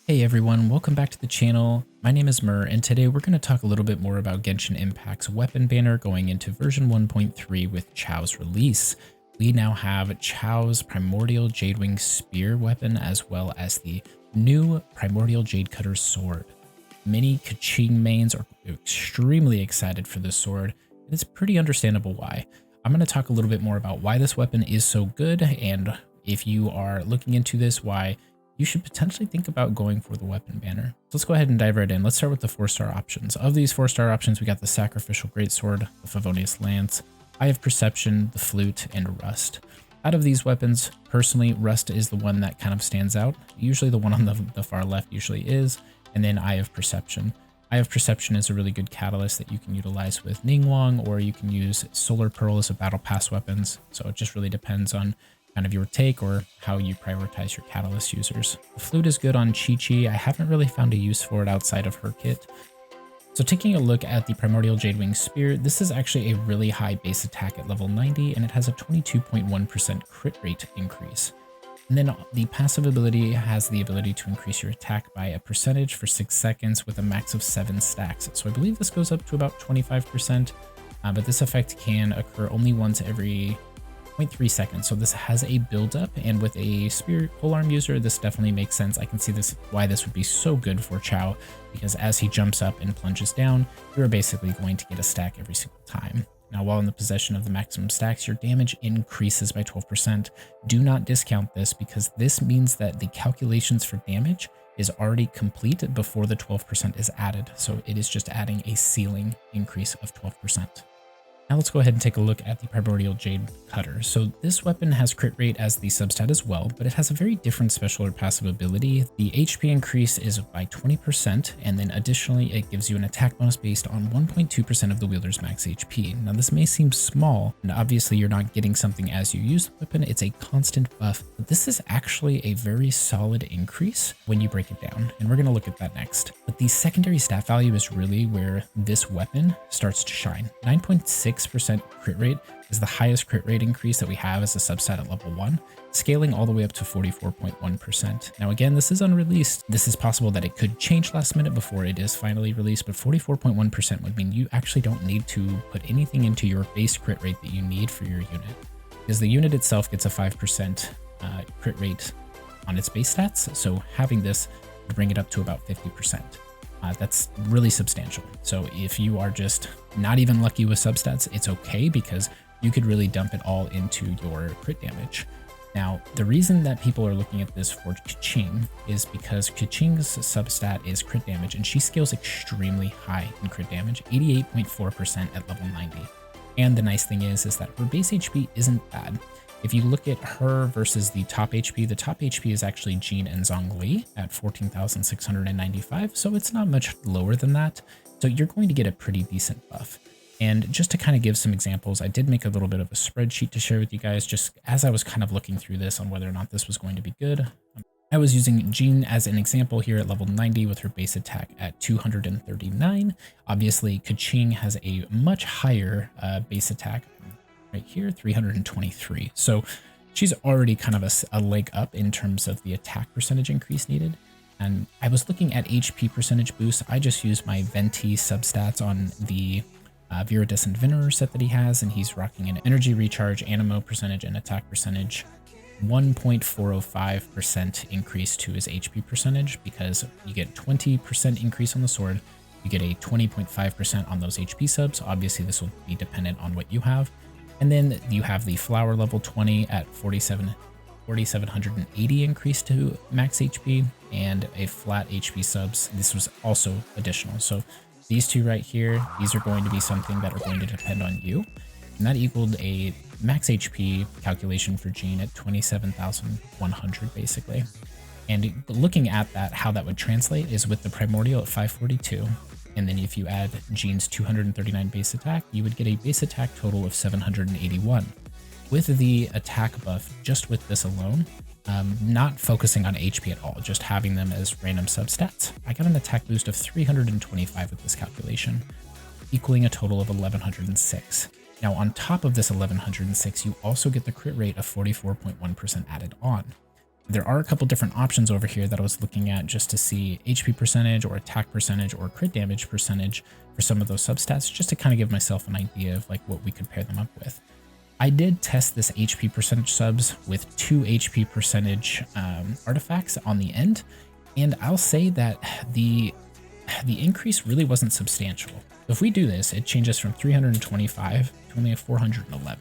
Hey everyone, welcome back to the channel. My name is Mur, and today we're going to talk a little bit more about Genshin Impact's weapon banner going into version 1.3 with Xiao's release. We now have Xiao's Primordial Jade-Winged spear weapon as well as the new Primordial Jade Cutter sword. Many Kaching mains are extremely excited for this sword, and it's pretty understandable why. I'm going to talk a little bit more about why this weapon is so good, and if you are looking into this, why you should potentially think about going for the weapon banner. So let's go ahead and dive right in. Let's start with the 4-star options. Of these 4-star options, we got the Sacrificial Greatsword, the Favonius Lance, Eye of Perception, the Flute, and Rust. Out of these weapons, personally, Rust is the one that kind of stands out. Usually the one on the far left usually is, and then Eye of Perception. Eye of Perception is a really good catalyst that you can utilize with Ningguang, or you can use Solar Pearl as a battle pass weapons. So it just really depends on kind of your take or how you prioritize your catalyst users. The Flute is good on Chi-Chi. I haven't really found a use for it outside of her kit. So taking a look at the Primordial Jade-Winged Spear, this is actually a really high base attack at level 90, and it has a 22.1% crit rate increase. And then the passive ability has the ability to increase your attack by a percentage for 6 seconds with a max of 7 stacks. So I believe this goes up to about 25%, but this effect can occur only once every 0.3 seconds. So this has a build up, and with a spear polearm user, this definitely makes sense. I can see this why this would be so good for Xiao, because as he jumps up and plunges down, you're basically going to get a stack every single time. Now, while in the possession of the maximum stacks, your damage increases by 12%. Do not discount this, because this means that the calculations for damage is already complete before the 12% is added. So it is just adding a ceiling increase of 12%. Now let's go ahead and take a look at the Primordial Jade Cutter. So this weapon has crit rate as the substat as well, but it has a very different special or passive ability. The HP increase is by 20%, and then additionally it gives you an attack bonus based on 1.2% of the wielder's max HP. Now this may seem small, and obviously you're not getting something as you use the weapon, it's a constant buff, but this is actually a very solid increase when you break it down, and we're going to look at that next. But the secondary stat value is really where this weapon starts to shine. 9.6% crit rate is the highest crit rate increase that we have as a substat at level 1, scaling all the way up to 44.1%. Now again, this is unreleased. This is possible that it could change last minute before it is finally released, but 44.1% would mean you actually don't need to put anything into your base crit rate that you need for your unit, because the unit itself gets a 5% crit rate on its base stats, so having this would bring it up to about 50%. That's really substantial. So if you are just not even lucky with substats, it's okay, because you could really dump it all into your crit damage. Now, the reason that people are looking at this for Kaching is because Kaching's substat is crit damage, and she scales extremely high in crit damage, 88.4% at level 90. And the nice thing is that her base HP isn't bad. If you look at her versus the top HP is actually Jean and Zhongli at 14,695, so it's not much lower than that. So you're going to get a pretty decent buff. And just to kind of give some examples, I did make a little bit of a spreadsheet to share with you guys, just as I was kind of looking through this on whether or not this was going to be good. I was using Jean as an example here at level 90 with her base attack at 239. Obviously, Kaching has a much higher base attack right here, 323. So she's already kind of a leg up in terms of the attack percentage increase needed. And I was looking at HP percentage boost. I just used my Venti substats on the Viridescent Venerer set that he has, and he's rocking an energy recharge, animo percentage, and attack percentage. 1.405% increase to his HP percentage, because you get 20% increase on the sword. You get a 20.5% on those HP subs. Obviously, this will be dependent on what you have. And then you have the flower level 20 at 4,780 increase to max HP, and a flat HP subs. This was also additional. So these two right here, these are going to be something that are going to depend on you. And that equaled a max HP calculation for Jean at 27,100 basically. And looking at that, how that would translate is with the Primordial at 542. And then if you add Jean's 239 base attack, you would get a base attack total of 781. With the attack buff, just with this alone, not focusing on HP at all, just having them as random substats, I got an attack boost of 325 with this calculation, equaling a total of 1106. Now, on top of this 1106, you also get the crit rate of 44.1% added on. There are a couple different options over here that I was looking at just to see HP percentage or attack percentage or crit damage percentage for some of those substats, just to kind of give myself an idea of like what we could pair them up with. I did test this HP percentage subs with 2 HP percentage artifacts on the end, and I'll say that the increase really wasn't substantial. If we do this, it changes from 325 to only a 411.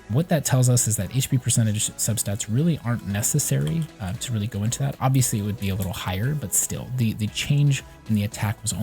What that tells us is that HP percentage substats really aren't necessary to really go into that. Obviously, it would be a little higher, but still, the change in the attack was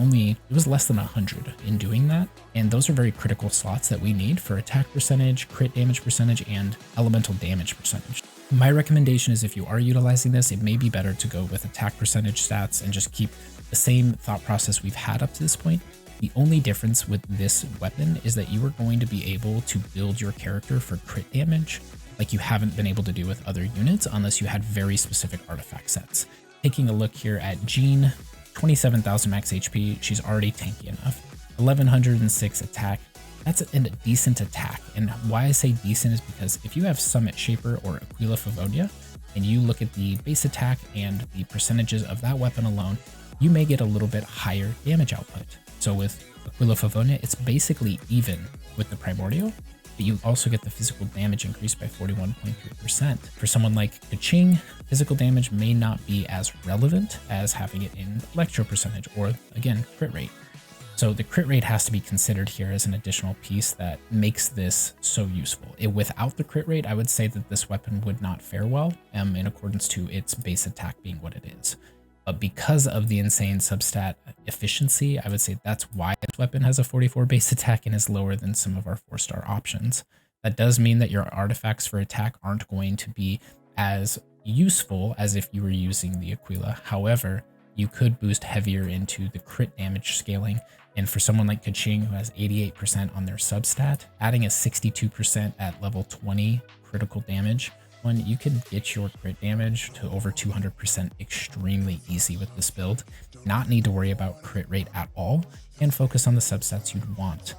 less than 100 in doing that. And those are very critical slots that we need for attack percentage, crit damage percentage, and elemental damage percentage. My recommendation is if you are utilizing this, it may be better to go with attack percentage stats and just keep the same thought process we've had up to this point. The only difference with this weapon is that you are going to be able to build your character for crit damage like you haven't been able to do with other units unless you had very specific artifact sets. Taking a look here at Jean, 27,000 max HP, she's already tanky enough. 1106 attack, that's a decent attack. And why I say decent is because if you have Summit Shaper or Aquila Favonia and you look at the base attack and the percentages of that weapon alone, you may get a little bit higher damage output. So with Aquila Favonia, it's basically even with the Primordial, but you also get the physical damage increased by 41.3%. For someone like Kaching, physical damage may not be as relevant as having it in electro percentage or, again, crit rate. So the crit rate has to be considered here as an additional piece that makes this so useful. Without the crit rate, I would say that this weapon would not fare well in accordance to its base attack being what it is. But because of the insane substat efficiency, I would say that's why this weapon has a 44 base attack and is lower than some of our 4-star options. That does mean that your artifacts for attack aren't going to be as useful as if you were using the Aquila. However, you could boost heavier into the crit damage scaling. And for someone like Kaching, who has 88% on their substat, adding a 62% at level 20 critical damage, you can get your crit damage to over 200% extremely easy with this build, not need to worry about crit rate at all, and focus on the substats you'd want.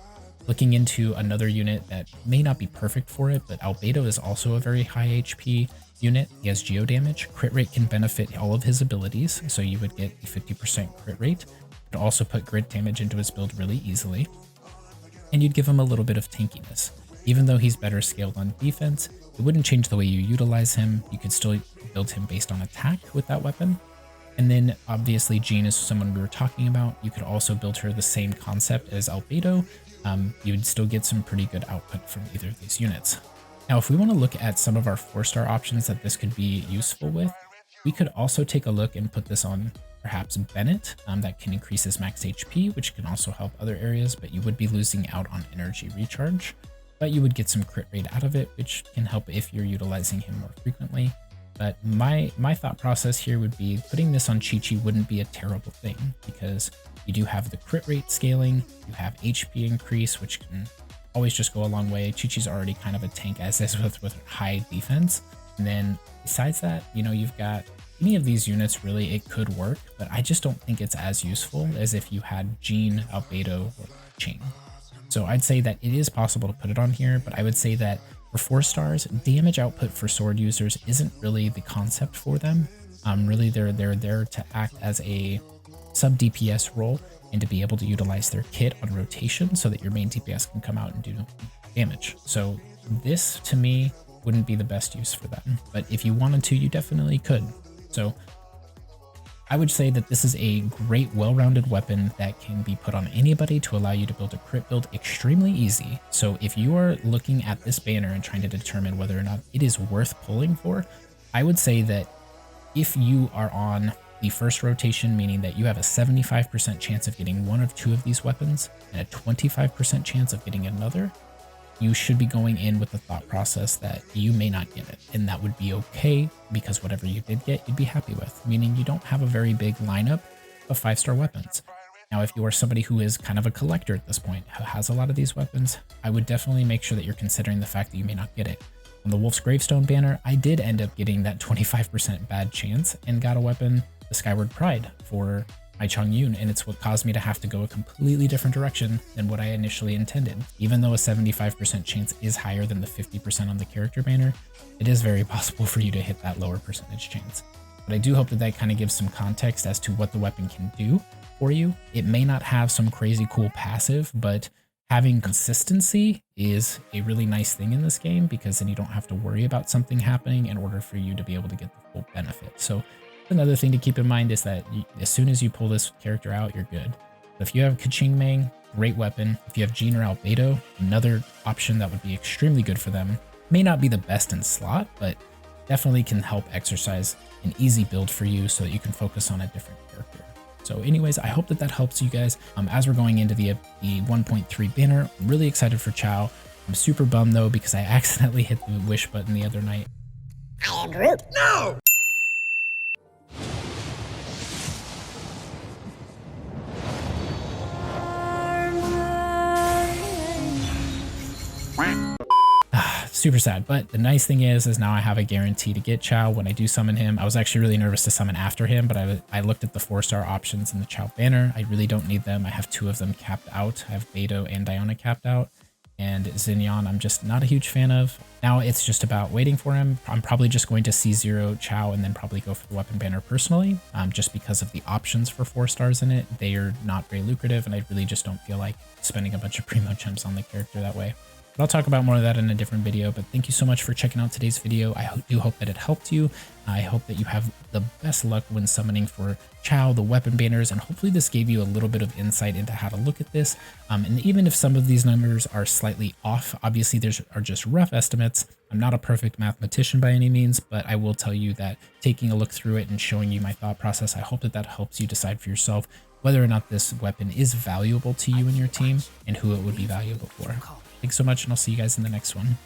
Looking into another unit that may not be perfect for it, but Albedo is also a very high HP unit. He has geo damage. Crit rate can benefit all of his abilities, so you would get a 50% crit rate. It would also put grid damage into his build really easily, and you'd give him a little bit of tankiness. Even though he's better scaled on defense, it wouldn't change the way you utilize him. You could still build him based on attack with that weapon. And then obviously Jean is someone we were talking about. You could also build her the same concept as Albedo. You would still get some pretty good output from either of these units. Now, if we want to look at some of our 4-star options that this could be useful with, we could also take a look and put this on perhaps Bennett. That can increase his max HP, which can also help other areas, but you would be losing out on energy recharge. But you would get some crit rate out of it, which can help if you're utilizing him more frequently. But my thought process here would be putting this on Chi-Chi wouldn't be a terrible thing, because you do have the crit rate scaling, you have HP increase, which can always just go a long way. Chi-Chi's already kind of a tank as is with high defense. And then besides that, you've got any of these units, really, it could work, but I just don't think it's as useful as if you had Jean, Albedo, or Ching. So I'd say that it is possible to put it on here, but I would say that for 4 stars, damage output for sword users isn't really the concept for them. Really, they're there to act as a sub DPS role and to be able to utilize their kit on rotation so that your main DPS can come out and do damage. So this, to me, wouldn't be the best use for them. But if you wanted to, you definitely could. So I would say that this is a great, well-rounded weapon that can be put on anybody to allow you to build a crit build extremely easy. So if you are looking at this banner and trying to determine whether or not it is worth pulling for, I would say that if you are on the first rotation, meaning that you have a 75% chance of getting one of 2 of these weapons and a 25% chance of getting another, you should be going in with the thought process that you may not get it, and that would be okay, because whatever you did get, you'd be happy with, meaning you don't have a very big lineup of 5-star weapons. Now, if you are somebody who is kind of a collector at this point, who has a lot of these weapons, I would definitely make sure that you're considering the fact that you may not get it. On the Wolf's Gravestone banner, I did end up getting that 25% bad chance and got a weapon, the Skyward Pride, for my Chongyun, and it's what caused me to have to go a completely different direction than what I initially intended. Even though a 75% chance is higher than the 50% on the character banner, it is very possible for you to hit that lower percentage chance. But I do hope that that kind of gives some context as to what the weapon can do for you. It may not have some crazy cool passive, but having consistency is a really nice thing in this game, because then you don't have to worry about something happening in order for you to be able to get the full benefit. So another thing to keep in mind is that as soon as you pull this character out, you're good. If you have Kaching Meng, great weapon. If you have Jean or Albedo, another option that would be extremely good for them. May not be the best in slot, but definitely can help exercise an easy build for you so that you can focus on a different character. So anyways, I hope that that helps you guys as we're going into the 1.3 banner. I'm really excited for Xiao. I'm super bummed though because I accidentally hit the wish button the other night. I am Groot. No! Super sad, but the nice thing is now I have a guarantee to get Xiao when I do summon him. I was actually really nervous to summon after him, but I looked at the 4-star options in the Xiao banner. I really don't need them. I have 2 of them capped out. I have Beidou and Diona capped out, and Xinyan I'm just not a huge fan of. Now it's just about waiting for him. I'm probably just going to C0 Xiao and then probably go for the weapon banner personally, just because of the options for 4 stars in it. They are not very lucrative, and I really just don't feel like spending a bunch of primo gems on the character that way. But I'll talk about more of that in a different video, but thank you so much for checking out today's video. I do hope that it helped you. I hope that you have the best luck when summoning for Xiao, the weapon banners, and hopefully this gave you a little bit of insight into how to look at this. And even if some of these numbers are slightly off, obviously these are just rough estimates. I'm not a perfect mathematician by any means, but I will tell you that taking a look through it and showing you my thought process, I hope that that helps you decide for yourself whether or not this weapon is valuable to you and your team and who it would be valuable for. Thanks so much, and I'll see you guys in the next one.